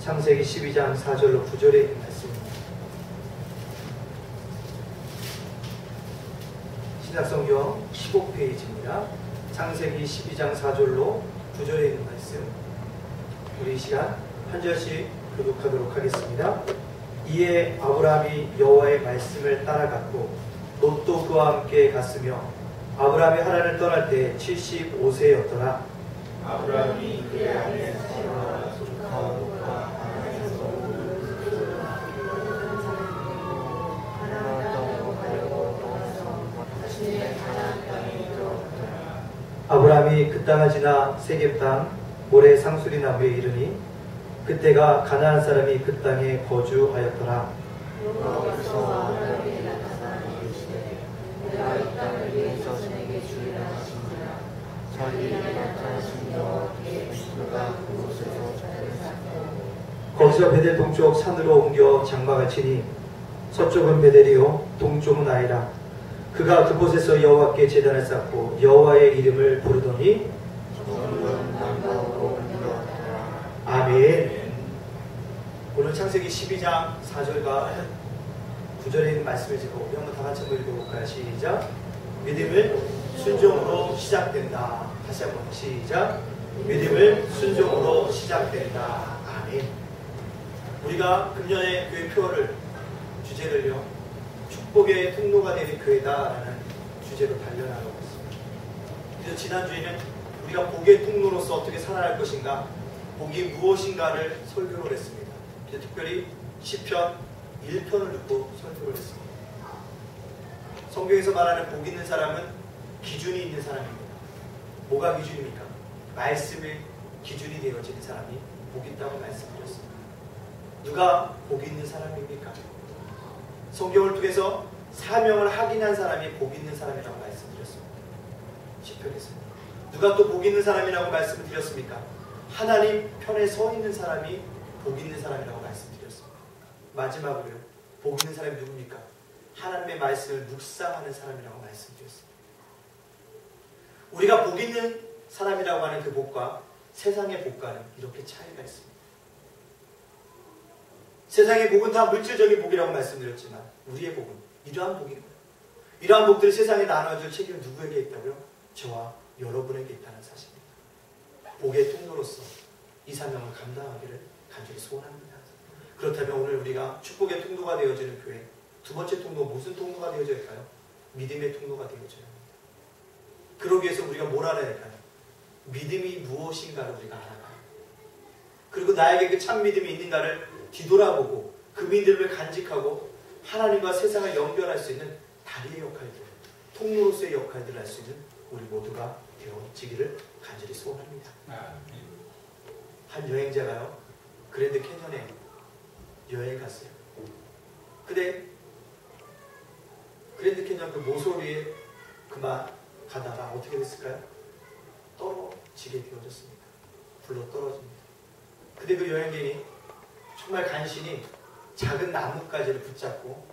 창세기 12장 4절로 9절에 있는 말씀입니다. 신약성경 15페이지입니다. 창세기 12장 4절로 9절에 있는 말씀, 우리 이 시간 한 절씩 교독하도록 하겠습니다. 이에 아브라함이 여호와의 말씀을 따라갔고 롯도 그와 함께 갔으며 아브라함이 하란을 떠날 때 75세였더라. 아브라함이 그의 아내 사라와 조카 롯과 하란에서 아브라함이 그 땅을 지나 세겜 땅 모레 상수리 나무에 이르니 그때가 가나안 사람이 그 땅에 거주하였더라. 여호와께서 아브라함에게 나타나 이르시되 내가 이 땅을 위해서 내게 주리라 하시니라. 자기에게 나타나신 여호와께 그가 그곳에서 자리를 쌓고 거기서 베델 동쪽 산으로 옮겨 장막을 치니 서쪽은 베델이요 동쪽은 아이라. 그가 그곳에서 여호와께 제단을 쌓고 여호와의 이름을 부르더니 아멘. 오늘 창세기 12장 4절과 9절에 있는 말씀을 짚고 우리 한번 다 같이 한번 읽어볼까요? 시작. 믿음을 순종으로 시작된다. 다시 한번 시작. 믿음을 순종으로 시작된다. 아멘. 우리가 금년에 교회 표어를 주제를요 축복의 통로가 되는 교회다라는 주제로 단련하고 있습니다. 그래서 지난주에는 우리가 복의 통로로서 어떻게 살아갈 것인가, 복이 무엇인가를 설교를 했습니다. 그래서 특별히 시편 1편을 듣고 설교를 했습니다. 성경에서 말하는 복 있는 사람은 기준이 있는 사람입니다. 뭐가 기준입니까? 말씀이 기준이 되어진 사람이 복 있다고 말씀드렸습니다. 누가 복 있는 사람입니까? 성경을 통해서 사명을 확인한 사람이 복 있는 사람이라고 말씀드렸습니다. 시편에서 누가 또 복 있는 사람이라고 말씀을 드렸습니까? 하나님 편에 서 있는 사람이 복 있는 사람이라고 말씀드렸습니다. 마지막으로요, 복 있는 사람이 누굽니까? 하나님의 말씀을 묵상하는 사람이라고 말씀드렸습니다. 우리가 복 있는 사람이라고 하는 그 복과 세상의 복과는 이렇게 차이가 있습니다. 세상의 복은 다 물질적인 복이라고 말씀드렸지만 우리의 복은 이러한 복입니다. 이러한 복들이 세상에 나눠줄 책임은 누구에게 있다고요? 저와 여러분에게 있다는 사실입니다. 복의 통로로서 이 사명을 감당하기를 간절히 소원합니다. 그렇다면 오늘 우리가 축복의 통로가 되어지는 교회, 두 번째 통로, 무슨 통로가 되어질까요? 믿음의 통로가 되어져야 합니다. 그러기 위해서 우리가 뭘 알아야 할까요? 믿음이 무엇인가를 우리가 알아가야 합니다. 그리고 나에게 그 참 믿음이 있는가를 뒤돌아보고 그 믿음을 간직하고 하나님과 세상을 연결할 수 있는 다리의 역할들, 통로로서의 역할들을 할 수 있는 우리 모두가 되어지기를 간절히 소원합니다. 한 여행자가요 그랜드 캐년에 여행 갔어요. 근데 그랜드 캐년 그 모서리에 그만 가다가 어떻게 됐을까요? 떨어지게 되어졌습니다. 불러 떨어집니다. 근데 그 여행객이 정말 간신히 작은 나뭇가지를 붙잡고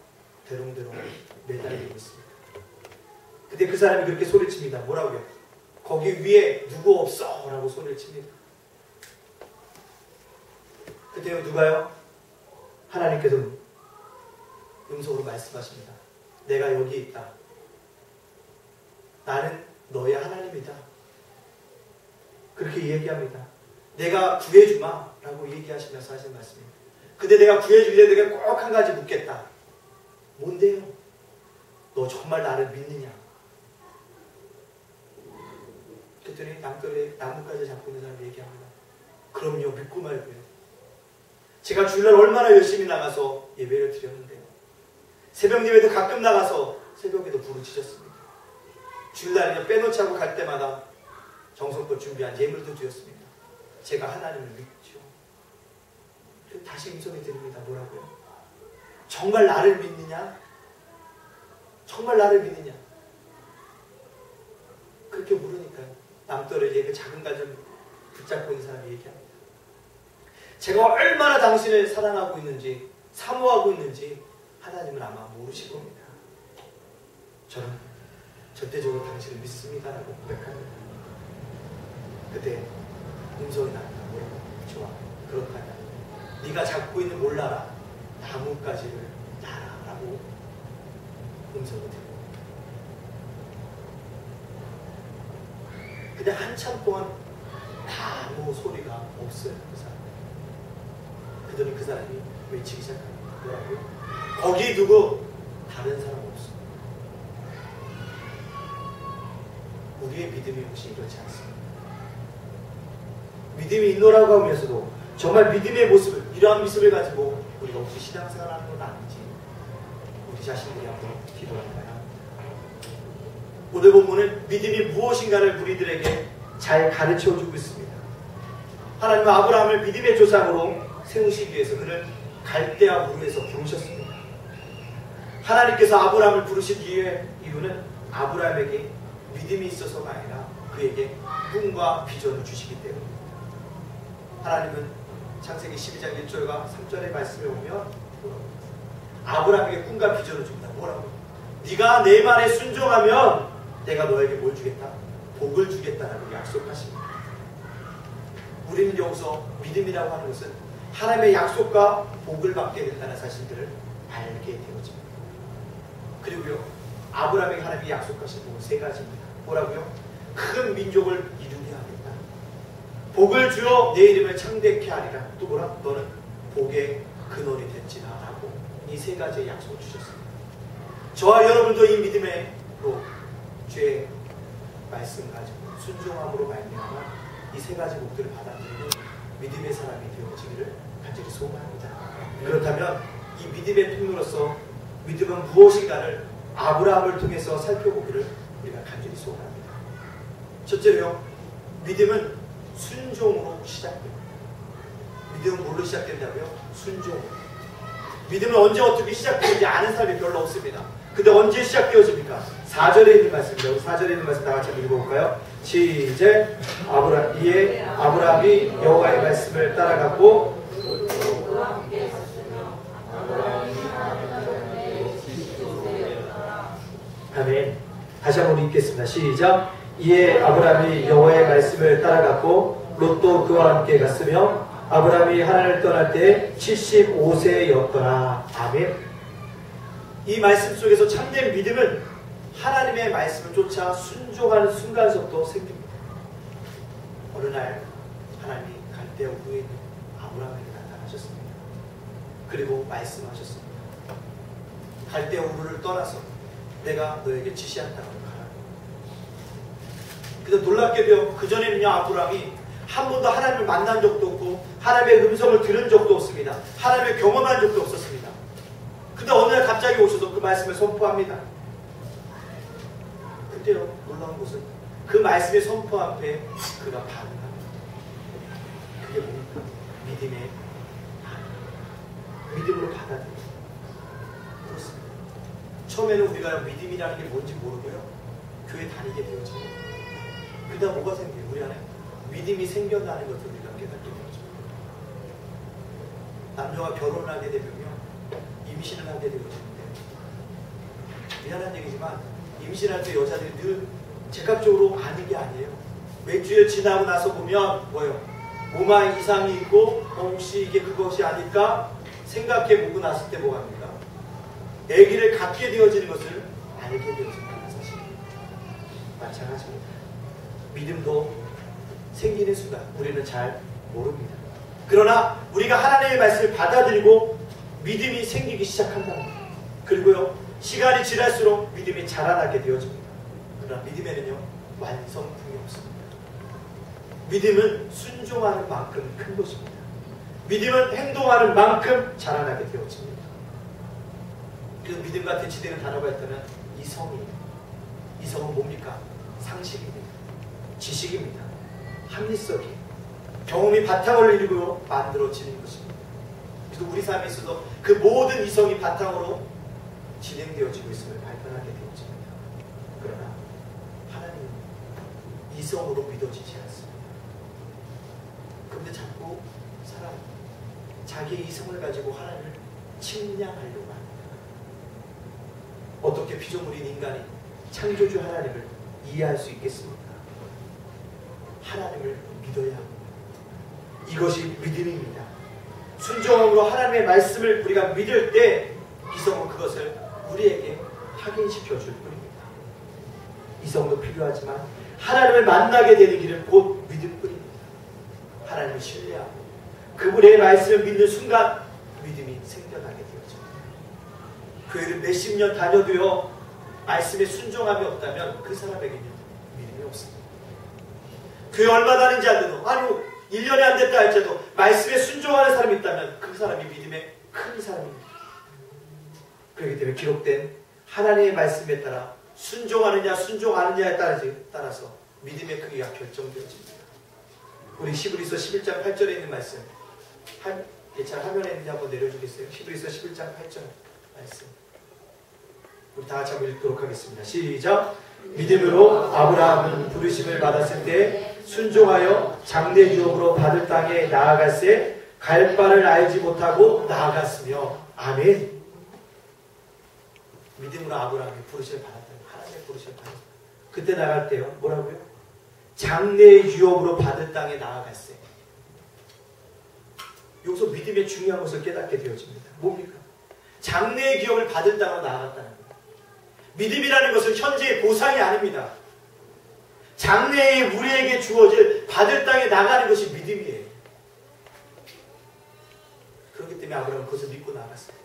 대롱대롱 매달리고 있습니다. 근데 그 사람이 그렇게 소리칩니다. 뭐라고요? 거기 위에 누구 없어? 라고 소리를 칩니다. 그때요 누가요? 하나님께서 음성으로 말씀하십니다. 내가 여기 있다. 나는 너의 하나님이다. 그렇게 얘기합니다. 내가 구해주마 라고 얘기하시면서 하신 말씀입니다. 근데 내가 구해주려고 내가 꼭 한 가지 묻겠다. 뭔데요? 너 정말 나를 믿느냐? 그랬더니 남들의 나뭇가지 잡고 있는 사람이 얘기합니다. 그럼요, 믿고 말고요. 제가 주일날 얼마나 열심히 나가서 예배를 드렸는데요. 새벽 예배도 가끔 나가서 새벽에도 부르짖었습니다. 주일날에 빼놓지 않고 갈 때마다 정성껏 준비한 예물도 드렸습니다. 제가 하나님을 믿죠. 다시 음성이 들립니다. 뭐라고요? 정말 나를 믿느냐? 정말 나를 믿느냐? 그렇게 물으니까요. 남떨어지게 그 작은 가슴 붙잡고 있는 사람이 얘기합니다. 제가 얼마나 당신을 사랑하고 있는지, 사모하고 있는지 하나님은 아마 모르실 겁니다. 저는 절대적으로 당신을 믿습니다라고 고백합니다. 그때 음성이 나온다고요. 좋아. 그렇다면 네가 잡고 있는 몰라라 나뭇가지를 놔라라고 음성을 들고 근데 한참 동안 아무 소리가 없어요. 그 사람. 그러더니 그 사람이 외치기 시작합니다. 뭐라고요? 거기 누구 다른 사람 없어. 우리의 믿음이 혹시 이렇지 않습니다. 믿음이 있노라고 하면서도 정말 믿음의 모습을 이러한 모습을 가지고 우리가 혹시 신앙생활하는 건 아닌지 우리 자신들이 한번 기도할까요? 오늘 본문은 믿음이 무엇인가를 우리들에게 잘 가르쳐주고 있습니다. 하나님은 아브라함을 믿음의 조상으로 세우시기 위해서 그를 갈대아 우르에서 부르셨습니다. 하나님께서 아브라함을 부르신 이유는 아브라함에게 믿음이 있어서가 아니라 그에게 꿈과 비전을 주시기 때문입니다. 하나님은 창세기 12장 1절과 3절의 말씀에 보면 아브라함에게 꿈과 비전을 줍니다. 뭐라고? 네가 내 말에 순종하면 내가 너에게 뭘 주겠다? 복을 주겠다라고 약속하십니다. 우리는 여기서 믿음이라고 하는 것은 하나님의 약속과 복을 받게 된다는 사실들을 알게 되어집니다. 그리고요, 아브라함에게 하나님이 약속하신 복은 세 가지입니다. 뭐라고요? 큰 민족을 이루게 하겠다. 복을 주어 내 이름을 창대케 하리라. 또 뭐라? 너는 복의 근원이 될지라 라고 이 세 가지의 약속을 주셨습니다. 저와 여러분도 이 믿음으로 주의 말씀 가지고 순종함으로 말미암아 이 세 가지 복들을 받아들이는 믿음의 사람이 되어지기를 간절히 소망합니다. 그렇다면 이 믿음의 통로로서 믿음은 무엇인가를 아브라함을 통해서 살펴보기를 우리가 간절히 소망합니다. 첫째로요, 믿음은 순종으로 시작됩니다. 믿음은 뭘로 시작된다고요? 순종으로. 믿음은 언제 어떻게 시작되는지 아는 사람이 별로 없습니다. 근데 언제 시작되어집니까? 4절에 있는 말씀입니다. 4절에 있는 말씀 다 같이 읽어볼까요? 시작. 이에 아브라함이 여호와의 말씀을 따라갔고 아멘. 다시 한번 읽겠습니다. 시작. 이에 아브라함이 여호와의 말씀을 따라갔고 롯도 그와 함께 갔으며 아브라함이 하란을 떠날 때 75세였더라. 아멘. 이 말씀 속에서 참된 믿음은 하나님의 말씀을 쫓아 순종하는 순간부터 생깁니다. 어느 날 하나님이 갈대아 우르에 있는 아브라함에게 나타나셨습니다. 그리고 말씀하셨습니다. 갈대아 우르를 떠나서 내가 너에게 지시한 땅으로 가라. 그래서 놀랍게도 그전에는요, 아브라함이 한 번도 하나님을 만난 적도 없고 하나님의 음성을 들은 적도 없습니다. 하나님을 경험한 적도 없었습니다. 근데 어느 날 갑자기 오셔서 그 말씀을 선포합니다. 그때요, 놀라운 것은 그 말씀의 선포 앞에 그가 반응합니다. 그게 뭡니까? 믿음의 반응. 믿음으로 받아들입니다. 그렇습니다. 처음에는 우리가 믿음이라는 게 뭔지 모르고요, 교회 다니게 되어집니다. 그러다 뭐가 생겨요? 우리 안에 믿음이 생겨나는 것을 우리가 깨닫게 되어집니다. 남녀가 결혼을 하게 되면요, 임신을 하게 되어지는데, 미안한 얘기지만 임신할 때 여자들이 늘 즉각적으로 아는 게 아니에요. 몇 주일 지나고 나서 보면 뭐예요? 몸에 이상이 있고 혹시 이게 그것이 아닐까 생각해보고 났을 때 뭐가 합니까? 아기를 갖게 되어지는 것을 알게 되어진다는 사실입니다. 마찬가지입니다. 믿음도 생기는 순간 우리는 잘 모릅니다. 그러나 우리가 하나님의 말씀을 받아들이고 믿음이 생기기 시작한다는 거예요. 그리고요, 시간이 지날수록 믿음이 자라나게 되어집니다. 그러나 믿음에는요, 완성품이 없습니다. 믿음은 순종하는 만큼 큰 것입니다. 믿음은 행동하는 만큼 자라나게 되어집니다. 그 믿음과 대치되는 단어가 있다면 이성이에요. 이성은 뭡니까? 상식입니다. 지식입니다. 합리성이에요. 경험이 바탕을 이루고 만들어지는 것입니다. 그래서 우리 삶에 있어서 그 모든 이성이 바탕으로 진행되어지고 있음을 발견하게 되어집니다. 그러나 하나님은 이성으로 믿어지지 않습니다. 그런데 자꾸 사람이 자기의 이성을 가지고 하나님을 측량하려고 합니다. 어떻게 피조물인 인간이 창조주 하나님을 이해할 수 있겠습니까? 하나님을 믿어야 합니다. 이것이 믿음입니다. 순종함으로 하나님의 말씀을 우리가 믿을 때 이성은 그것을 우리에게 확인시켜 줄 뿐입니다. 이성도 필요하지만 하나님을 만나게 되는 길은 곧 믿음 뿐입니다. 하나님을 신뢰하고 그분의 말씀을 믿는 순간 믿음이 생겨나게 되어집니다. 교회를 몇십 년 다녀도요 말씀에 순종함이 없다면 그 사람에게는 믿음이 없습니다. 교회 얼마 다닌지 안 돼도 아니 1년이 안 됐다 할지라도 말씀에 순종하는 사람이 있다면 그 사람이 믿음의 큰 사람입니다. 그렇기 때문에 기록된 하나님의 말씀에 따라 순종하느냐 순종하느냐에 따라서 믿음의 크기가 결정되어집니다. 우리 히브리서 11장 8절에 있는 말씀 예찬 화면에 있는지 한번 내려주겠어요? 히브리서 11장 8절 말씀 우리 다 같이 한번 읽도록 하겠습니다. 시작! 믿음으로 아브라함은 부르심을 받았을 때 순종하여 장래 유업으로 받을 땅에 나아갔을 갈 바를 알지 못하고 나아갔으며 아멘. 믿음으로 아브라함이 부르심을 받았다. 하나님의 부르심을 받았다. 그때 나갈 때요 뭐라고요? 장래 유업으로 받을 땅에 나아갔어요. 여기서 믿음의 중요한 것을 깨닫게 되어집니다. 뭡니까? 장래의 기업을 받을 땅으로 나아갔다는 거예요. 믿음이라는 것은 현재의 보상이 아닙니다. 장래에 우리에게 주어질 받을 땅에 나가는 것이 믿음이에요. 그렇기 때문에 아브라함은 그것을 믿고 나갔어요.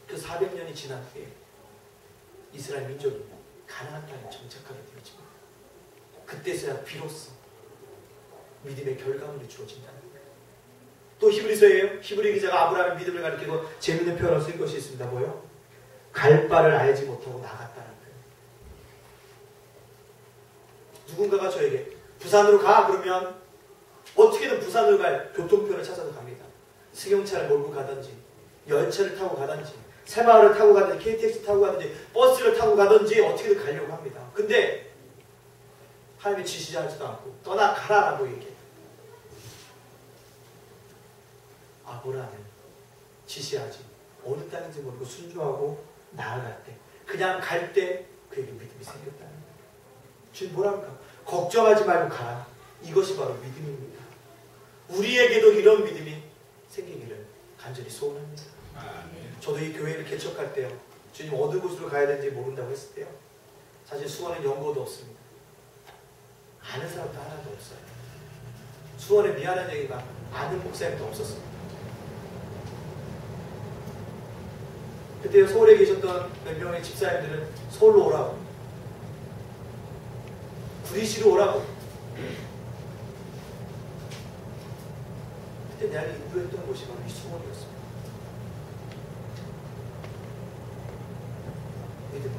그 400년이 지난 후에 이스라엘 민족이 가나안 땅에 정착하게 되어집니다. 그때서야 비로소 믿음의 결과물이 주어진다는 거예요. 또 히브리서예요. 히브리 기자가 아브라함의 믿음을 가리키고 재밌는 표현을 쓴 것이 있습니다. 뭐요? 갈 바를 알지 못하고 나갔다는 거예요. 누군가가 저에게 부산으로 가 그러면 어떻게든 부산으로 갈 교통편을 찾아서 갑니다. 승용차를 몰고 가든지 열차를 타고 가든지 새마을을 타고 가든지 KTX 타고 가든지 버스를 타고 가든지 어떻게든 가려고 합니다. 근데 하나님이 지시지 하지도 않고 떠나가라라고 얘기해요. 아브라함은 지시하지 어느 땅인지 모르고 순종하고 나아갈 때 그냥 갈 때 그에게 믿음이 생겼다는 거예요. 주님 뭐라 할까? 걱정하지 말고 가라. 이것이 바로 믿음입니다. 우리에게도 이런 믿음이 생기기를 간절히 소원합니다. 저도 이 교회를 개척할 때요 주님 어느 곳으로 가야 되는지 모른다고 했을 때요 사실 수원에 연고도 없습니다. 아는 사람도 하나도 없어요. 수원에 미안한 얘기가 아는 목사님도 없었습니다. 그때 서울에 계셨던 몇 명의 집사님들은 서울로 오라고 구리시로 오라고 그때 나를 인도했던 곳이 바로 이 수원이었습니다. 믿음,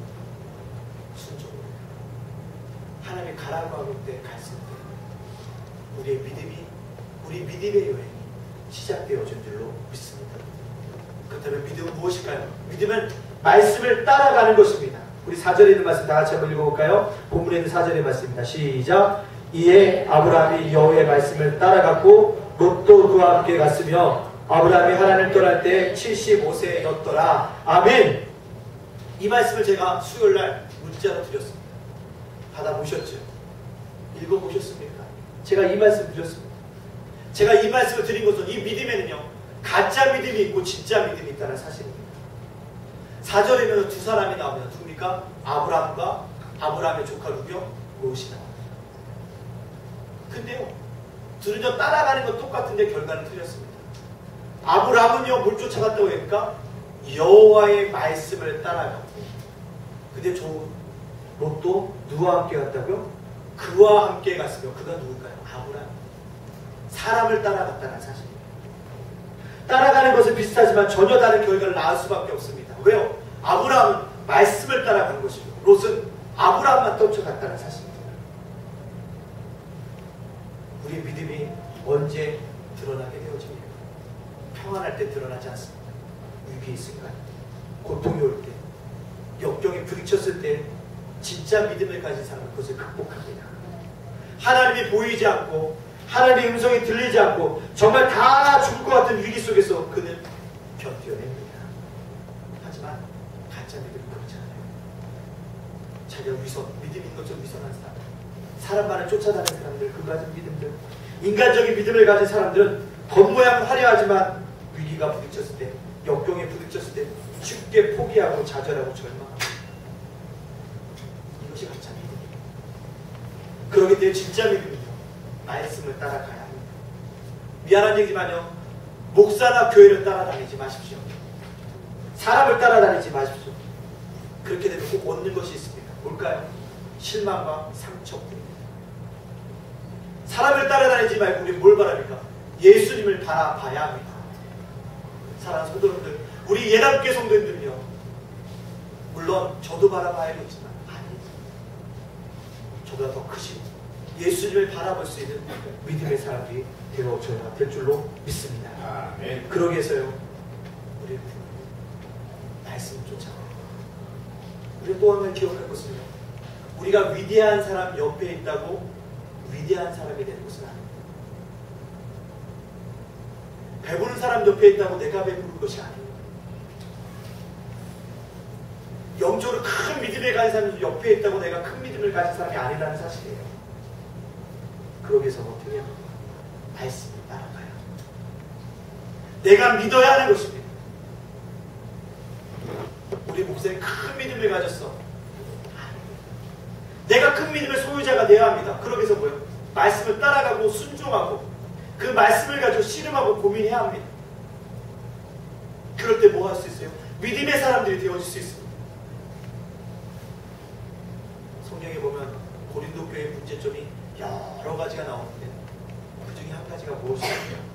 순종으로 하나님이 가라고 하고 때 갔을 때 우리의 믿음이 우리 믿음의 여행이 시작되어진 줄로 믿습니다. 그렇다면 믿음은 무엇일까요? 믿음은 말씀을 따라가는 것입니다. 우리 4절에 있는 말씀 다 같이 한번 읽어볼까요? 본문에 있는 4절의 말씀입니다. 시작! 이에 아브라함이 여호와의 말씀을 따라갔고 롯도 그와 함께 갔으며 아브라함이 하나님을 떠날 때 75세였더라. 아멘! 이 말씀을 제가 수요일날 문자로 드렸습니다. 받아보셨죠? 읽어보셨습니까? 제가 이 말씀 드렸습니다. 제가 이 말씀을 드린 것은 이 믿음에는요 가짜 믿음이 있고 진짜 믿음이 있다는 사실입니다. 4절에는 두 사람이 나옵니다. 누굽니까? 아브라함과 아브라함의 조카 누구요? 롯이 나옵니다. 근데요 둘은 따라가는 건 똑같은데 결과는 틀렸습니다. 아브라함은요 뭘 쫓아갔다고 했습니까? 여호와의 말씀을 따라갔고 근데 저 롯도 누구와 함께 갔다고요? 그와 함께 갔으며 그가 누굴까요? 아브라함. 사람을 따라갔다는 사실입니다. 따라가는 것은 비슷하지만 전혀 다른 결과를 낳을 수밖에 없습니다. 왜요? 아브라함은 말씀을 따라간 것이고 롯은 아브라함만 쫓아갔다는 사실입니다. 우리의 믿음이 언제 드러나게 되어집니까? 평안할 때 드러나지 않습니다. 위기의 순간, 고통이 올 때, 역경에 부딪혔을 때 진짜 믿음을 가진 사람은 그것을 극복합니다. 하나님이 보이지 않고 하나님의 음성이 들리지 않고 정말 다 죽을 것 같은 위기 속에서 그는 견뎌냅니다. 하지만 가짜 믿음은 그렇지 않아요. 자기가 믿음 있는 것처럼 위선한 사람만을 쫓아다니는 사람들, 그 가진 믿음들, 인간적인 믿음을 가진 사람들은 겉모양은 화려하지만 위기가 부딪혔을 때, 역경에 부딪혔을 때 쉽게 포기하고 좌절하고 절망하고, 이것이 가짜 믿음이에요. 그렇기 때문에 진짜 믿음은요, 말씀을 따라가야 합니다. 미안한 얘기지만요, 목사나 교회를 따라다니지 마십시오. 사람을 따라다니지 마십시오. 그렇게 되면 꼭 얻는 것이 있습니다. 뭘까요? 실망과 상처뿐입니다. 사람을 따라다니지 말고 우리 뭘 바랍니까? 예수님을 바라봐야 합니다. 사랑하는 성도님들, 우리 예담교회 성도님들은요, 물론 저도 바라봐야겠지만 저보다 더 크시고 예수님을 바라볼 수 있는 믿음의 사람들이 되어줘야 될 줄로 믿습니다. 아멘. 그러기 위해서요, 우리 말씀을 쫓아가요. 우리 또 한 번 기억할 것은요, 우리가 위대한 사람 옆에 있다고 위대한 사람이 되는 것은 아닙니다. 배부른 사람 옆에 있다고 내가 배부른 것이 아닙니다. 영적으로 큰 믿음을 가진 사람이 옆에 있다고 내가 큰 믿음을 가진 사람이 아니라는 사실이에요. 그러기 위해서 어떻게 해야 합니까? 말씀을 따라가요. 내가 믿어야 하는 것입니다. 우리 목사님 큰 믿음을 가졌어. 내가 큰 믿음의 소유자가 되어야 합니다. 그러기 위해서 뭐예요? 말씀을 따라가고 순종하고 그 말씀을 가지고 씨름하고 고민해야 합니다. 그럴 때 뭐 할 수 있어요? 믿음의 사람들이 되어질 수 있습니다. 성경에 보면 고린도 교회의 문제점이 여러 가지가 나오는데 그 중에 한 가지가 무엇이냐면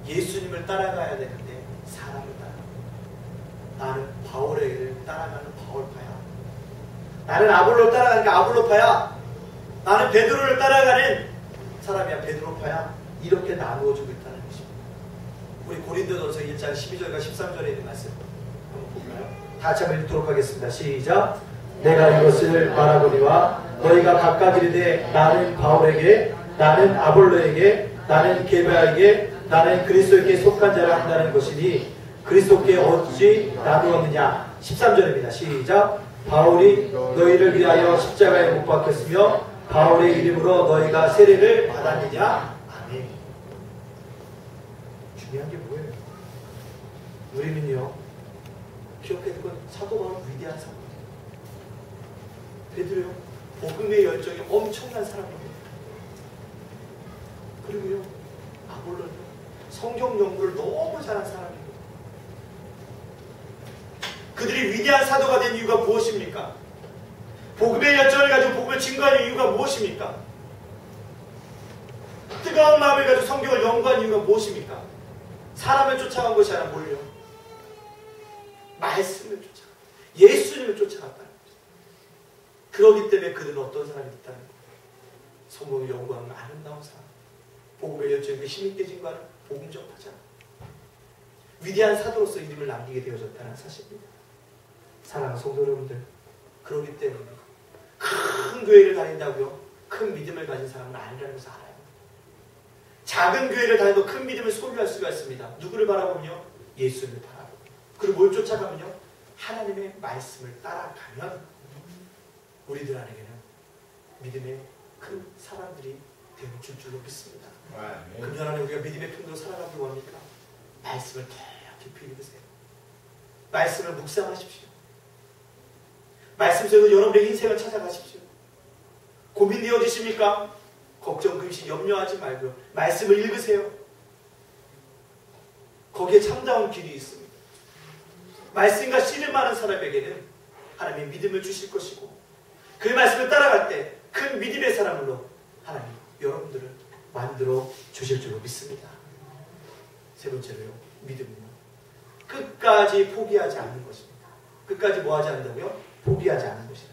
예수님을 따라가야 되는데 사람을 따라. 나는 바울을 따라가는 바울파야. 나는 아볼로를 따라가니까 아볼로파야. 나는 베드로를 따라가는 사람이야. 베드로파야. 이렇게 나누어지고 있다는 것입니다. 우리 고린도전서 1장 12절과 13절에 있는 말씀 한번 볼까요? 다 같이 한번 읽도록 하겠습니다. 시작. 내가 이것을 말하거니와 너희가 각각 이르되 나는 바울에게, 나는 아볼로에게, 나는 게바에게, 나는 그리스도께 속한 자라 한다는 것이니 그리스도께 어찌 나누었느냐. 13절입니다. 시작. 바울이 너희를 위하여 십자가에 못 박혔으며 바울의 이름으로 너희가 세례를 받았느냐. 아멘. 중요한 게 뭐예요? 우리는요, 기억해야 될 건 사도 바울 위대한 사람. 베드로요, 복음의 열정이 엄청난 사람입니다. 그리고요, 아볼로는 성경 연구를 너무 잘한 사람이고, 그들이 위대한 사도가 된 이유가 무엇입니까? 복음의 열정을 가지고 복음을 증거하는 이유가 무엇입니까? 뜨거운 마음을 가지고 성경을 연구하는 이유가 무엇입니까? 사람을 쫓아간 것이 아니라 뭘요? 말씀을 쫓아간, 예수님을 쫓아갔다는 거죠. 그렇기 때문에 그들은 어떤 사람이 됐다는 거예요? 성경을 연구하는 아름다운 사람, 복음의 열정에 힘있게 증거하는 복음 전파자, 위대한 사도로서 이름을 남기게 되어졌다는 사실입니다. 사랑하는 성도 여러분들, 그렇기 때문에 큰 교회를 다닌다고요? 큰 믿음을 가진 사람은 아니라는 것을 알아요. 작은 교회를 다녀도 큰 믿음을 소유할 수가 있습니다. 누구를 바라보면요? 예수님을 바라보고. 그리고 뭘 쫓아가면요? 하나님의 말씀을 따라가면 우리들 안에게는 믿음의 큰 사람들이 되어줄 줄로 믿습니다. 금년 안에 우리가 믿음의 품으로 살아가기 원합니까? 말씀을 더 깊이 읽으세요. 말씀을 묵상하십시오. 말씀 속에서 여러분의 인생을 찾아가십시오. 고민되어지십니까? 걱정, 근심, 염려하지 말고요. 말씀을 읽으세요. 거기에 참다운 길이 있습니다. 말씀과 씨름하는 사람에게는 하나님이 믿음을 주실 것이고 그 말씀을 따라갈 때 큰 믿음의 사람으로 하나님 여러분들을 만들어 주실 줄로 믿습니다. 세 번째로요. 믿음은요. 끝까지 포기하지 않는 것입니다. 끝까지 뭐 하지 않는다고요? 포기하지 않는 것이다.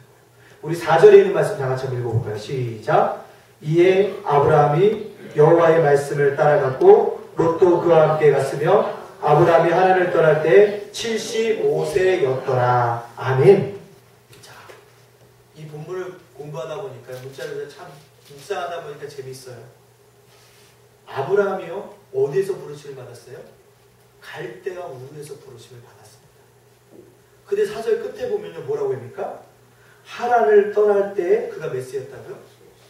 우리 4절에 있는 말씀 다 같이 한번 읽어볼까요? 시작. 이에 아브라함이 여호와의 말씀을 따라갔고 롯도 그와 함께 갔으며 아브라함이 하나님을 떠날 때 75세였더라. 아멘. 자, 이 본문을 공부하다 보니까 문자를 참 묵상하다 보니까 재밌어요. 아브라함이요 어디에서 부르심을 받았어요? 갈대아 우르에서 부르심을 받았습니다. 근데 4절 끝에 보면요 뭐라고 합니까? 하란을 떠날 때 그가 몇 세였다고요?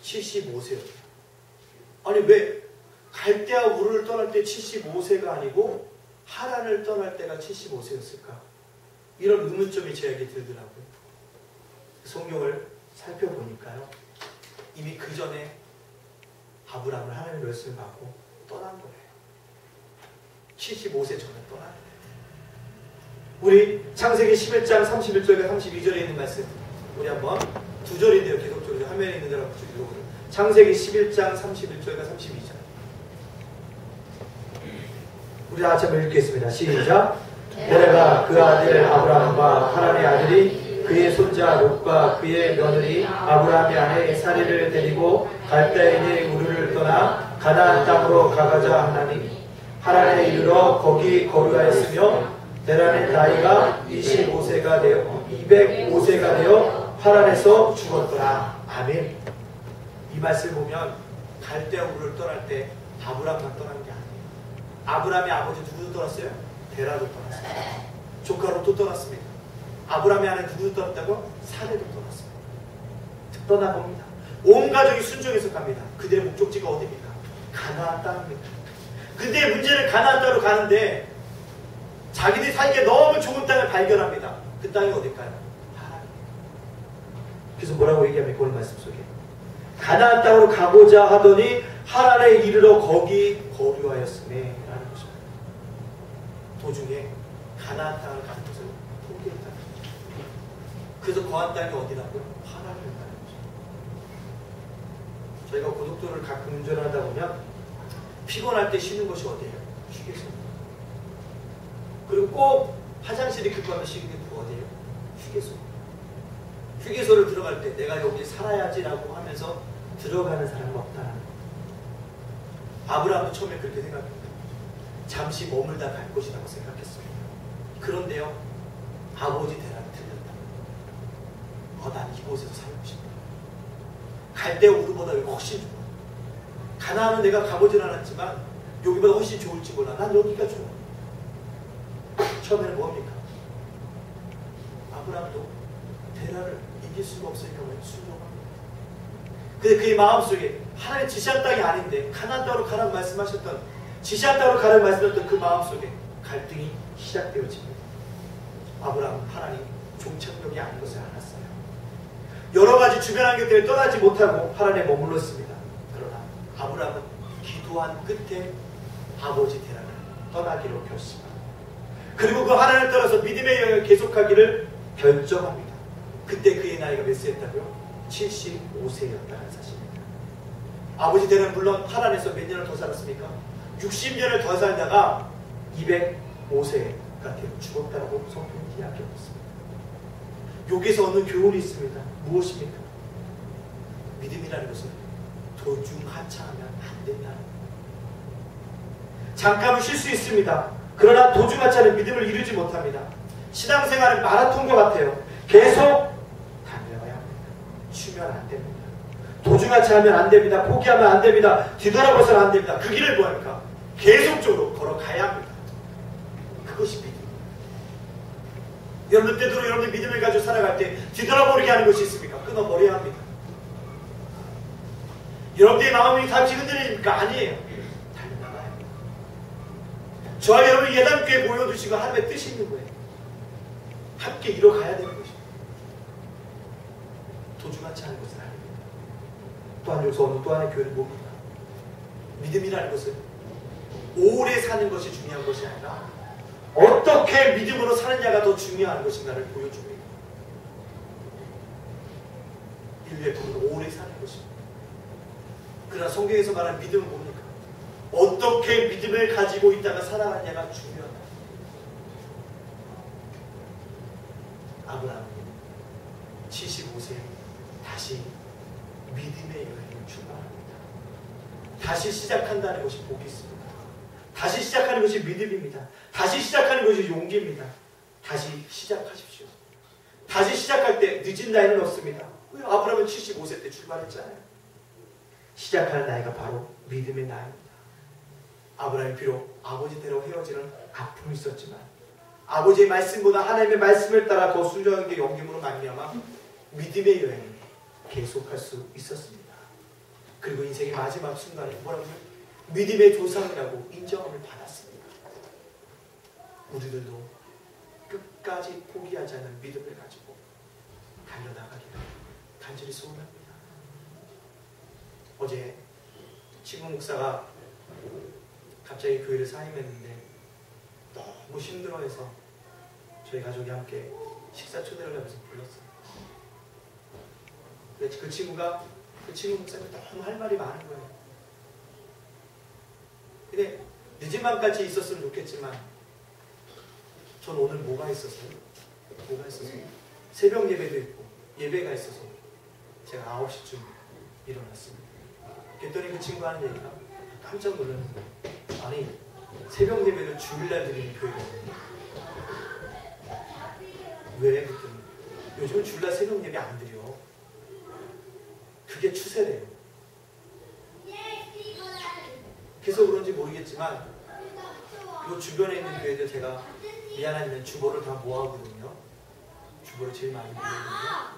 75세였다. 아니 왜 갈대아 우르를 떠날 때 75세가 아니고 하란을 떠날 때가 75세였을까? 이런 의문점이 저에게 들더라고요. 성경을 살펴보니까요. 이미 그 전에 아브라함은 하나님의 말씀을 받고 떠난 거예요. 75세 전에 떠난 거예요. 우리 창세기 11장 31절과 32절에 있는 말씀, 우리 한번 두 절인데요. 계속적으로 화면에 있는 대로 읽어보세요. 창세기 11장 31절과 32절. 우리 다 같이 한번 읽겠습니다. 시작. 데레가 그 아들 아브라함과 하란의 아들이 그의 손자 롯과 그의 며느리 아브라함의 아내 사리를 데리고 갈대인의 우르를 떠나 가나안 땅으로 가가자 하나니 하란에 이르러 거기 거류하였으며 데란의 나이가 25세가 되어 205세가 되어 하란에서 죽었더라. 아멘. 이 말씀 보면 갈대 우르를 떠날 때 아브라함만 떠난 게 아니에요. 아브라함의 아버지 누구도 떠났어요? 데라도 떠났어요. 조카 롯도 떠났습니다. 아브라함의 아내 누구도 떠났다고? 사례도 떠났습니다. 떠나봅니다. 온 가족이 순종해서 갑니다. 그들의 목적지가 어디입니까? 가나안 땅입니다. 근데 문제는 가나안 땅으로 가는데 자기들이 살기에 너무 좋은 땅을 발견합니다. 그 땅이 어딜까요? 하란. 그래서 뭐라고 얘기합니까? 오늘 말씀 속에 가나안 땅으로 가고자 하더니 하란에 이르러 거기 거류하였으며 라는 것입니다. 도중에 가나안 땅을 가는 것을 포기했다. 그래서 거한 땅이 어디라고요? 하란을 가는 거죠. 저희가 고속도로를 가끔 운전하다 보면 피곤할 때 쉬는 것이 어디예요? 휴게소입니다. 그리고 꼭 화장실이 급하면 쉬는 게 어디예요? 휴게소. 휴게소를 들어갈 때 내가 여기 살아야지라고 하면서 들어가는 사람은 없다는 거예요. 아브라함도 처음에 그렇게 생각합니다. 잠시 머물다 갈 것이라고 생각했습니다. 그런데요, 아버지 대란이 틀렸다. 난 이곳에서 살고 싶다. 갈대 우르보다 여기 훨씬 좋아. 가나안은 내가 가보진 않았지만 여기보다 훨씬 좋을지 몰라. 난 여기가 좋아. 처음에는 뭡니까? 아브라함도 대란을 이길 수가 없을 경우에 순종합니다. 근데 그의 마음속에 하나님 지시한 땅이 아닌데 가나안 땅으로 가라고 말씀하셨던, 지시한 땅으로 가라고 말씀하셨던 그 마음속에 갈등이 시작되어집니다. 아브라함은 하나님 종착역이 아닌 것을 알았어요. 여러 가지 주변 환경 때문에 떠나지 못하고 하란에 머물렀습니다. 그러나 아브라함은 기도한 끝에 아버지 테라를 떠나기로 결심합니다. 그리고 그 하란을 떠나서 믿음의 여행을 계속하기를 결정합니다. 그때 그의 나이가 몇 세였다고요? 75세였다는 사실입니다. 아버지 때는 물론 하란에서 몇 년을 더 살았습니까? 60년을 더 살다가 205세가 되어 죽었다고 성경이 이야기하고 있습니다. 여기서 얻는 교훈이 있습니다. 무엇입니까? 믿음이라는 것은 도중하차하면 안 된다는 거예요. 잠깐은 쉴 수 있습니다. 그러나 도중하차는 믿음을 이루지 못합니다. 신앙생활은 마라톤과 같아요. 계속 달려가야 합니다. 쉬면 안 됩니다. 도중하차하면 안 됩니다. 포기하면 안 됩니다. 뒤돌아봐서는 안 됩니다. 그 길을 뭐합니까? 계속적으로 걸어가야 합니다. 그것이 믿음. 여러분 때도 여러분들 믿음을 가지고 살아갈 때 뒤돌아보게 하는 것이 있습니까? 끊어버려야 합니다. 여러분들의 마음이 잠시 흔들리니까 아니에요. 달려나가야 합니다. 저와 여러분이 예단교회에 모여두시고 하나님의 뜻이 있는 거예요. 함께 이뤄가야 되는 것입니다. 도중하지 않은 것은 아닙니다. 또한 여기서 어느 또 하나의 교회를 봅니다. 믿음이라는 것은 오래 사는 것이 중요한 것이 아니라 어떻게 믿음으로 사느냐가 더 중요한 것인가를 보여줍니다. 인류의 꿈은 오래 사는 것입니다. 그러나 성경에서 말하는 믿음은 뭡니까? 어떻게 믿음을 가지고 있다가 살아가느냐가 중요하다. 아브라함은 75세에 다시 믿음의 여행을 출발합니다. 다시 시작한다는 것이 복이 있습니다. 다시 시작하는 것이 믿음입니다. 다시 시작하는 것이 용기입니다. 다시 시작하십시오. 다시 시작할 때 늦은 나이는 없습니다. 아브라함은 75세 때 출발했잖아요. 시작하는 나이가 바로 믿음의 나이입니다. 아브라함이 비록 아버지 대로 헤어지는 아픔이 있었지만 아버지의 말씀보다 하나님의 말씀을 따라 더 순종하는 게 용기로 말미암아 믿음의 여행을 계속할 수 있었습니다. 그리고 인생의 마지막 순간에 뭐라고요? 믿음의 조상이라고 인정함을 받았습니다. 우리들도 끝까지 포기하지 않는 믿음을 가지고 달려나가기를 간절히 소원합니다. 어제 친구 목사가 갑자기 교회를 사임했는데 너무 힘들어해서 저희 가족이 함께 식사 초대를 하면서 불렀어요. 근데 그 친구 목사님 너무 할 말이 많은 거예요. 근데 늦은 밤까지 있었으면 좋겠지만 전 오늘 뭐가 있었어요? 새벽 예배도 있고 예배가 있어서 제가 9시쯤 일어났습니다. 그랬더니 그 친구가 하는 얘기가 깜짝 놀랐는데, 아니 새벽 예배를 주일날 드리는 교회가 있는데 왜? 그랬더니 요즘은 주일날 새벽 예배 안 드려. 그게 추세래요. 그래서 그런지 모르겠지만 요 주변에 있는 교회들 제가 미안하지만 주보를 다 모아보거든요. 주보를 제일 많이 모으거든요.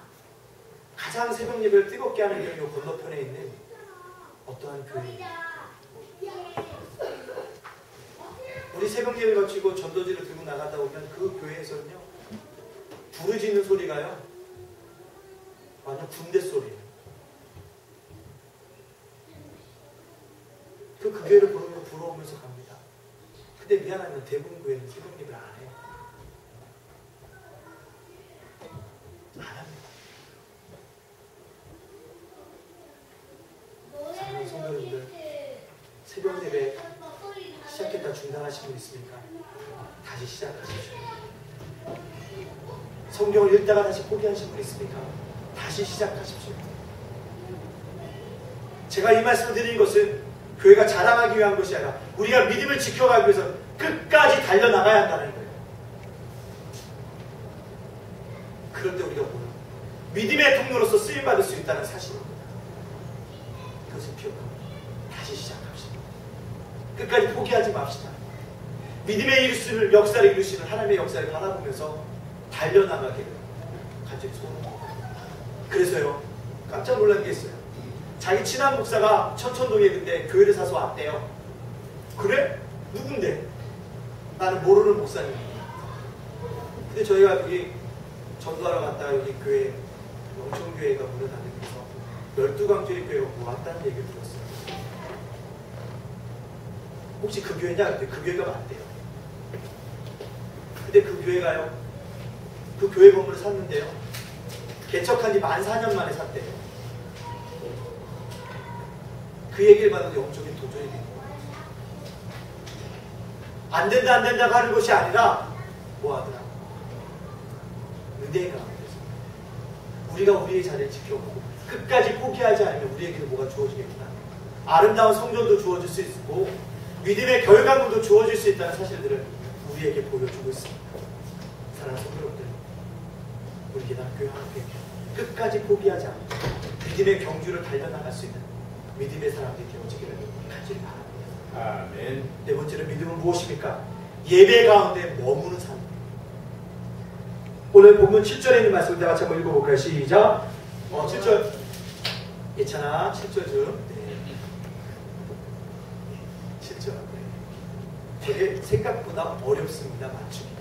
가장 새벽 예배를 뜨겁게 하는 교회는 요 건너편에 있는 어떠한 교회입니다. 우리 새벽 예배 거치고 전도지를 들고 나가다 보면 그 교회에서는요, 부르짖는 소리가요 완전 군대 소리예요. 그 교회를 보면서 부러우면서 갑니다. 근데 미안하면 대부분 교회는 새벽 예배를 안 해요. 안 합니다. 사랑하는 성도님들, 새벽 예배 시작했다 중단하신 분 있습니까? 다시 시작하십시오. 성경을 읽다가 다시 포기하신 분 있습니까? 다시 시작하십시오. 제가 이 말씀을 드리는 것은 교회가 자랑하기 위한 것이 아니라 우리가 믿음을 지켜가기 위해서 끝까지 달려나가야 한다는 거예요. 그럴 때 우리가 뭐예요? 믿음의 통로로서 쓰임받을 수 있다는 사실입니다. 그것을 기억하고 다시 시작합시다. 끝까지 포기하지 맙시다. 믿음의 이루시는 역사를 이루시는 하나님의 역사를 바라보면서 달려나가기를 간절히 소원합니다. 그래서요, 깜짝 놀란 게 있어요. 자기 친한 목사가 천천동에 근데 교회를 사서 왔대요. 그래? 누군데? 나는 모르는 목사님입니다. 근데 저희가 여기 전도하러 갔다가 여기 교회, 영천교회가 문을 닫으면서 12강조의 교회가 왔다는 얘기를 들었어요. 혹시 그 교회냐? 그랬더니 그 교회가 맞대요. 근데 그 교회가요, 그 교회 건물을 샀는데요, 개척한 지 만 4년 만에 샀대요. 그 얘기를 받아도 영적인 도전이 되는 거예요. 안 된다고 하는 것이 아니라 뭐 하더라? 은혜가 돼서 우리가 우리의 자리를 지켜보고 끝까지 포기하지 않으면 우리에게는 뭐가 주어지겠구나. 아름다운 성전도 주어질 수 있고 믿음의 결과물도 주어질 수 있다는 사실들을 우리에게 보여주고 있습니다. 사랑하는 성도님들, 우리 기독교회 함께 끝까지 포기하지 않고 믿음의 경주를 달려나갈 수 있는 믿음의 사람들이 되어지기를 간절히 바랍니다. 아멘. 네 번째로 믿음은 무엇입니까? 예배 가운데 머무는 삶. 오늘 본문 7절에 있는 말씀을 다 같이 한번 읽어볼까요? 시작. 7절. 예찬아, 7절 좀. 네. 7절. 네. 되게 생각보다 어렵습니다. 맞추기가.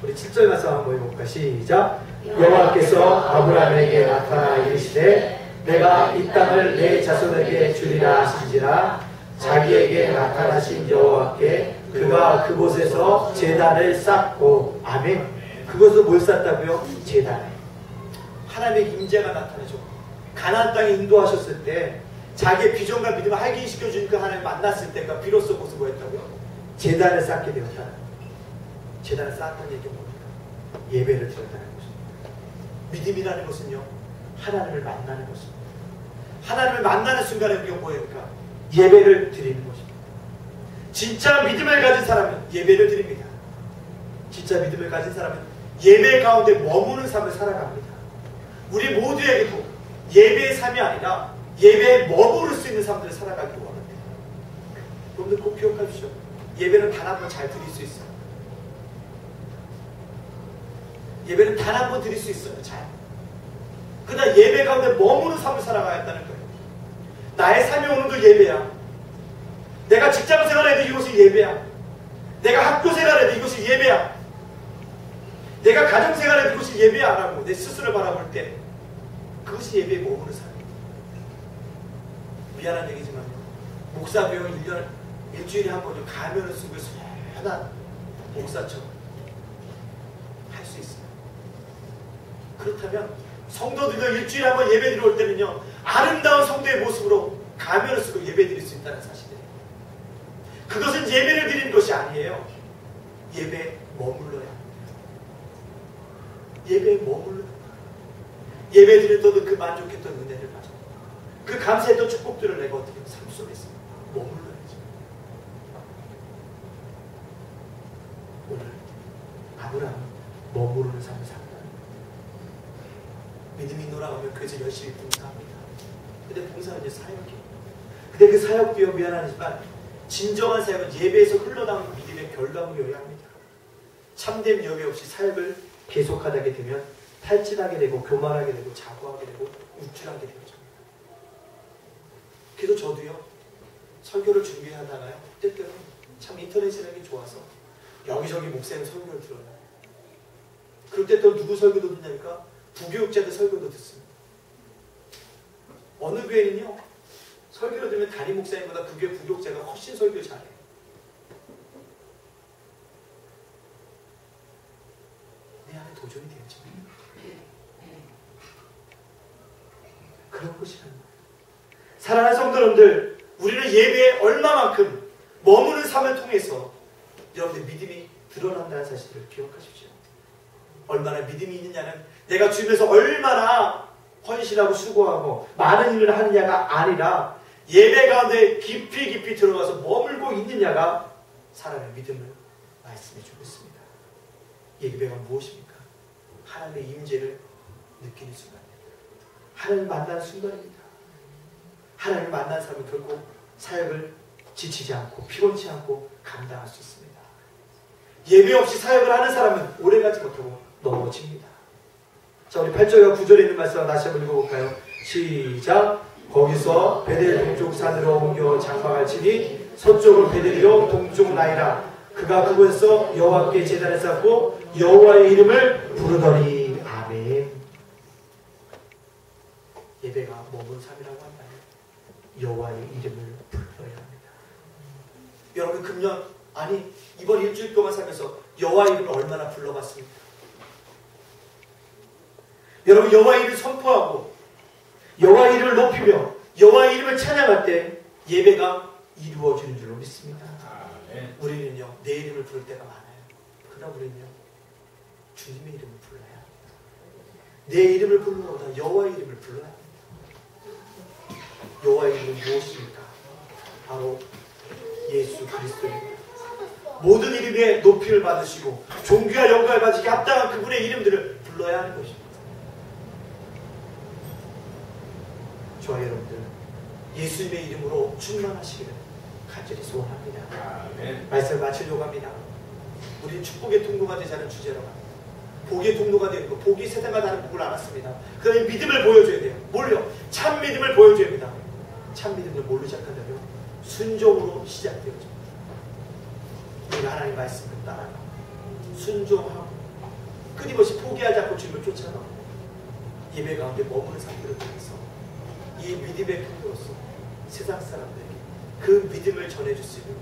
우리 7절 말씀 한번 읽어볼까요? 시작. 여호와께서 아브라함에게 나타나 이르시되 내가 이 땅을 내 자손에게 주리라 하신지라. 자기에게 나타나신 여호와께 그가 그곳에서 제단을 쌓고. 아멘. 그것을 뭘 쌓다고요? 제단. 하나님의 임재가 나타나죠. 가나안 땅에 인도하셨을 때 자기의 비전과 믿음을 확인시켜준 그 하나님 만났을 때가 비로소 그것을 뭐 했다고요? 제단을 쌓게 되었다. 제단을 쌓았다는 얘기가 뭡니까? 예배를 드렸다는 것입니다. 믿음이라는 것은요, 하나님을 만나는 것입니다. 하나님을 만나는 순간에 우리가 뭐입니까? 예배를 드리는 것입니다. 진짜 믿음을 가진 사람은 예배를 드립니다. 진짜 믿음을 가진 사람은 예배 가운데 머무는 삶을 살아갑니다. 우리 모두에게도 예배의 삶이 아니라 예배에 머무를 수 있는 삶들을 살아가기를 원합니다. 여러분들 꼭 기억하십시오. 예배는 단 한 번 잘 드릴 수 있어요. 예배는 단 한 번 드릴 수 있어요. 잘. 그러나 예배 가운데 머무는 삶을 살아가야 한다는 거예요. 나의 삶이 오늘도 예배야. 내가 직장 생활해도 이것이 예배야. 내가 학교 생활해도 이것이 내가 가정생활에 그것이 예배 안 하고 내 스스로를 바라볼 때 그것이 예배에 머무는 삶입니다. 미안한 얘기지만요. 목사 배우 일주일에 한 번 가면을 쓰고 선한 목사처럼 할 수 있어요. 그렇다면 성도들도 일주일에 한 번 예배 드릴 때는요, 아름다운 성도의 모습으로 가면을 쓰고 예배 드릴 수 있다는 사실이에요. 그것은 예배를 드리는 것이 아니에요. 예배에 머물러야 합니다. 예배에 머물러야 합니다. 예배 드릴 때도 그 만족했던 은혜를 가져, 그 감사했던 축복들을 내가 어떻게 삶 속에서 머물러야지. 오늘 아브라함은 머무르는 삶을 산다. 믿음이 놀아가면 그저 열심히 봉사합니다. 근데 봉사는 이제 사역이에요. 근데 그 사역도요, 미안하지만 진정한 사역은 예배에서 흘러나오는 믿음의 결과물이어야 합니다. 참된 예배 없이 사역을 계속하게 되면 탈진하게 되고 교만하게 되고 자고하게 되고 우쭐하게 되죠. 그래서 저도요, 설교를 준비하다가요, 때때로 참 인터넷이라는 게 좋아서 여기저기 목사님 설교를 들어요. 그럴 때 또 누구 설교도 듣냐니까 부교육자들 설교도 듣습니다. 어느 교회는요, 설교를 들으면 담임 목사님보다 그 교회 부교육자가 훨씬 설교 잘해요. 내 안에 도전이 되었지. 그런 것이라는 거예요. 사랑하는 성도 여러분들, 우리는 예배에 얼마만큼 머무는 삶을 통해서 여러분들 믿음이 드러난다는 사실을 기억하십시오. 얼마나 믿음이 있느냐는 내가 주님에서 얼마나 헌신하고 수고하고 많은 일을 하느냐가 아니라 예배 가운데 깊이 들어가서 머물고 있느냐가 사람의 믿음을 말씀해 주고 있습니다. 예배가 무엇입니까? 하나님의 임재를 느끼는 순간입니다. 하나님을 만나는 순간입니다. 하나님을 만난 사람은 결국 사역을 지치지 않고 피곤치 않고 감당할 수 있습니다. 예배 없이 사역을 하는 사람은 오래가지 못하고 넘어집니다. 자, 우리 8절과 9절에 있는 말씀 다시 한번 읽어볼까요? 시작! 거기서 베델 동쪽 산으로 옮겨 장막을 치니 서쪽은 베델이요 동쪽 나이라. 그가 그곳에서 여호와께 제단을 쌓고 여호와의 이름을 부르더니. 아멘. 예배가 머문 삶이라고 한다면 여호와의 이름을 불러야 합니다. 여러분, 금년 아니 이번 일주일 동안 살면서 여호와의 이름을 얼마나 불러봤습니까? 여러분, 여호와의 이름을 선포하고 여호와의 이름을 높이며 여호와의 이름을 찬양할 때 예배가 이루어지는 줄로 믿습니다. 우리는요, 내 이름을 부를 때가 많아요. 그러나 우리는요, 주님의 이름을 불러야 합니다. 내 이름을 부르는 것보다 여호와의 이름을 불러야 합니다. 여호와의 이름은 무엇입니까? 바로 예수 그리스도입니다. 모든 이름에 높이를 받으시고 존귀와 영광을 받으시기 합당한 그분의 이름들을 불러야 하는 것입니다. 저와 여러분들, 예수님의 이름으로 충만하시기를 간절히 소원합니다. 아멘. 말씀을 마치려고 합니다. 우리는 축복의 통로가 되자는 주제로 합니다. 복의 통로가 되는 것, 복이 세상과 다른 복을 알았습니다. 그러면 믿음을 보여줘야 돼요. 뭘요? 참 믿음을 보여줘야 합니다. 참 믿음을 뭘로 시작한다고요? 순종으로 시작되어집니다. 우리가 하나님의 말씀을 따라가고 순종하고 끊임없이 포기하지 않고 주님을 쫓아가고 예배 가운데 머무는 삶들을 통해서 이 믿음의 통로로서 세상 사람들에게 그 믿음을 전해줄 수 있는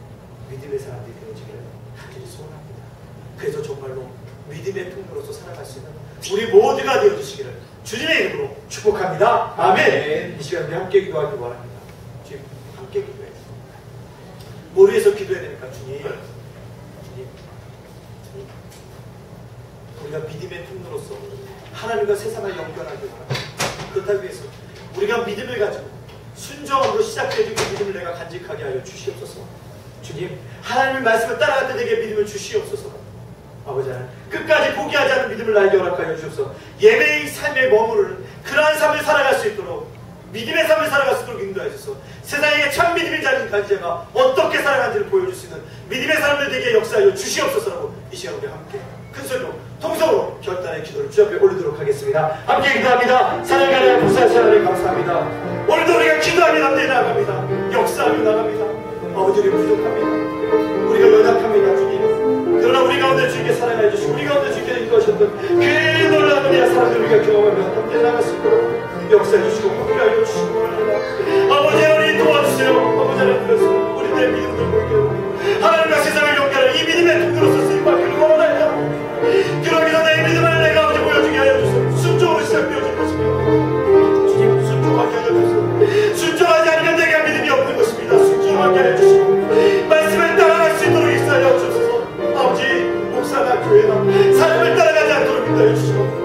믿음의 사람들이 되어지기를 간절히 소원합니다. 그래서 정말로 믿음의 통로로서 살아갈 수 있는 우리 모두가 되어주시기를 주님의 이름으로 축복합니다. 아멘. 이 시간 우리 함께 기도하기 원합니다. 주님, 함께 기도해요. 뭘 위해서 기도해야 됩니까? 주님, 우리가 믿음의 통로로서 하나님과 세상을 연결하기 원합니다. 그렇다고 해서 우리가 믿음을 가지고 순종으로 시작되어진 그 믿음을 내가 간직하게 하여 주시옵소서. 주님, 하나님의 말씀을 따라갈 때 내게 믿음을 주시옵소서. 아버지 하나님, 끝까지 포기하지 않는 믿음을 나에게 허락하여 주옵소서. 예배의 삶에 머무르는 그러한 삶을 살아갈 수 있도록, 믿음의 삶을 살아갈 수 있도록 인도하여 주소서. 세상에 참 믿음이 가진 자가 어떻게 살아가는지를 보여줄 수 있는 믿음의 사람들에게 역사하여 주시옵소서라고 이 시간 우리 함께 큰 소리로 통성으로 결단의 기도를 주 앞에 올리도록 하겠습니다. 함께 기도합니다. 사랑하는 하나님, 부산 하나님 감사합니다. 오늘도 우리가 기도하며 남대 나갑니다. 역사하며 나갑니다. 아버지, 우리 부족합니다. 우리가 연약합니다. 주님. 그러나 우리 가운데 주님께 사랑해 주시고 우리 가운데 주님께 인도하셨던 역사해 주시고 함께하여 주시고 원합니다. 아버지 하나님 도와주세요. 아버지 하나님 그래서 우리들의 믿음을 볼게요. 하나님과 세상을 연결하는 이 믿음의 통로로서 쓰임받기를 원합니다. 그러기 전에 이 믿음을 내가 아버지 보여주게 하여 주세요. 순종으로 시작되어질 것입니다. 주님 순종하게 하여 주세요. 순종하지 않으면 내가 믿음이 없는 것입니다. 순종하게 하여 주시고 말씀을 따라갈 수 있도록 역사하여 주소서. 아버지 목사나 교회나 사람을 따라가지 않도록 인도해 주시고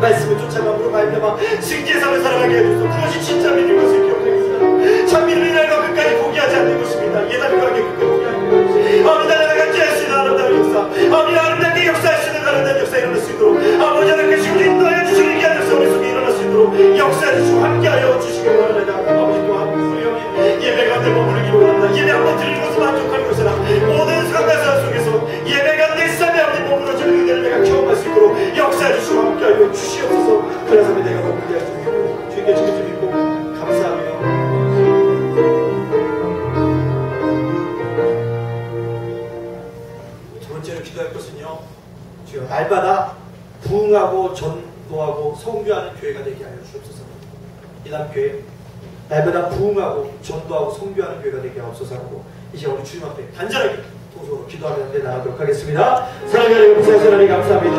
말씀을 쫓아감으로 말미암아 승리의 삶을 살아가게 해주소서. 그것이 진짜 믿음인 것을 기억하겠습니다. 참 믿음이 날과 끝까지 포기하지 않는 것입니다. 예단하게 끝까지 포기하는 것. 아버지 나라가 같이 할 수 있는 아름다운 역사, 아버지 아름답게 역사할 수 있는 아름다운 역사 일어날 수 있도록 아버지 하나님께서 우리 인도하여 주시는 귀한 역사 우리 속에 일어날 수 있도록 역사해 주시고 함께하여 주시기 바랍니다. 아버지 또한 우리 영이 예배 가운데 머무르기로 합니다. 예배 한번 드리는 것을 만족하는 것이라 모든 상가사 속에서 예배가 내 삶에 아버지 머무러지는 은혜를 내가 경험할 수 있도록 역사해 주시고 함께하여 주시옵소서. 그래서 내가 머물게 하시고 주님께 주님 좀 믿고 감사하며 두 번째로 기도할 것은요, 주여 날마다 부흥하고 전도하고 성교하는 교회가 되게 하여 주옵소서. 이남교회 날마다 부흥하고 전도하고 성교하는 교회가 되게 하옵소서 하고 이제 우리 주님 앞에 간절하게 통성으로 기도하며 나아가도록 하겠습니다. 사랑하는 감사합니다.